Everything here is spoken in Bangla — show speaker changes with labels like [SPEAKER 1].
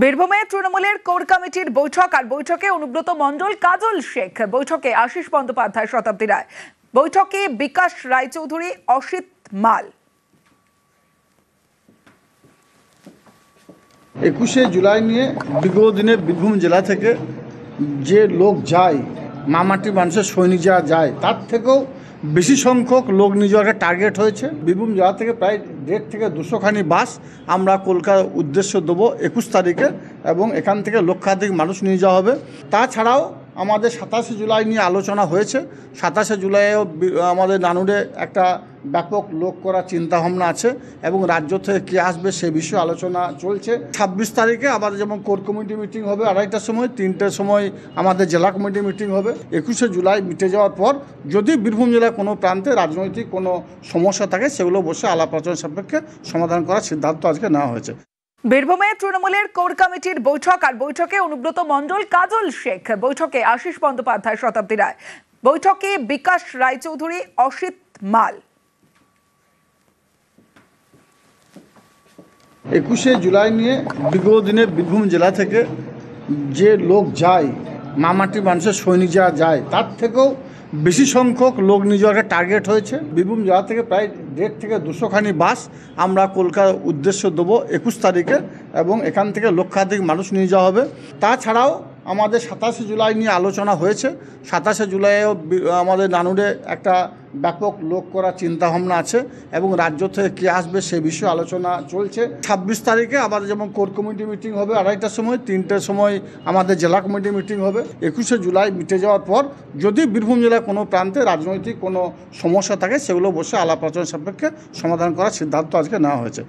[SPEAKER 1] বীরভূমে তৃণমূলের কোর কমিটির বৈঠক আর বৈঠকে অনুব্রত মণ্ডল, কাজল শেখ, বৈঠকে আশিস বন্দ্যোপাধ্যায়, শতাব্দী রায়, বৈঠকে বিকাশ রায়চৌধুরী, অসিত মাল।
[SPEAKER 2] 21শে জুলাই নিয়ে বিগত দিনে বীরভূম জেলা থেকে যে লোক যায়, মামাটি মানুষের সৈনিক যারা যায়, তার থেকেও বেশি সংখ্যক লোক নিয়ে একটা টার্গেট হয়েছে। বীরভূম জেলা থেকে প্রায় 150 থেকে 200 খানি বাস আমরা কলকাতার উদ্দেশ্য দেবো 21 তারিখে, এবং এখান থেকে লক্ষাধিক মানুষ নিয়ে যাওয়া হবে। তাছাড়াও আমাদের 27শে জুলাই নিয়ে আলোচনা হয়েছে। 27শে জুলাইয়েও আমাদের নানুরে একটা ব্যাপক লোক করার চিন্তাভাবনা আছে, এবং রাজ্য থেকে কে আসবে সে বিষয়ে আলোচনা চলছে। 26 তারিখে আমাদের যেমন কোর কমিটি মিটিং হবে 2:30টার সময়, 3টার সময় আমাদের জেলা কমিটি মিটিং হবে। 21শে জুলাই মিটে যাওয়ার পর যদি বীরভূম জেলার কোনো প্রান্তে রাজনৈতিক কোনো সমস্যা থাকে, সেগুলো বসে আলাপ আলোচনা সাপেক্ষে সমাধান করার সিদ্ধান্ত আজকে নেওয়া হয়েছে।
[SPEAKER 1] বীরভূমে তৃণমূলের কোর কমিটির বৈঠক আর বৈঠকে অনুব্রত মণ্ডল, কাজল শেখ, বৈঠকে আশিস বন্দ্যোপাধ্যায়, শতাব্দী রায়, বৈঠকে বিকাশ রায়চৌধুরী, অসিত মাল।
[SPEAKER 2] 21শে জুলাই নিয়ে বিগত দিনে বীরভূম জেলা থেকে যে লোক যায়, মামাটি মানুষের সৈনিক যারা যায়, তার থেকেও বেশি সংখ্যক লোক নিয়ে একটা টার্গেট হয়েছে। বীরভূম জেলা থেকে প্রায় 150 থেকে 200 খানি বাস আমরা কলকাতার উদ্দেশ্য দেবো 21 তারিখে, এবং এখান থেকে লক্ষাধিক মানুষ নিয়ে যাওয়া হবে। তাছাড়াও আমাদের 27শে জুলাই নিয়ে আলোচনা হয়েছে। 27শে জুলাইয়েও আমাদের নানুরে একটা ব্যাপক লোক করার চিন্তাভাবনা আছে, এবং রাজ্য থেকে কে আসবে সে বিষয়ে আলোচনা চলছে। 26 তারিখে আমাদের যেমন কোর কমিটি মিটিং হবে 2:30টার সময়, 3টার সময় আমাদের জেলা কমিটি মিটিং হবে। 21শে জুলাই মিটে যাওয়ার পর যদি বীরভূম জেলার কোনো প্রান্তে রাজনৈতিক কোনো সমস্যা থাকে, সেগুলো বসে আলাপ আলোচনা সাপেক্ষে সমাধান করার সিদ্ধান্ত আজকে নেওয়া হয়েছে।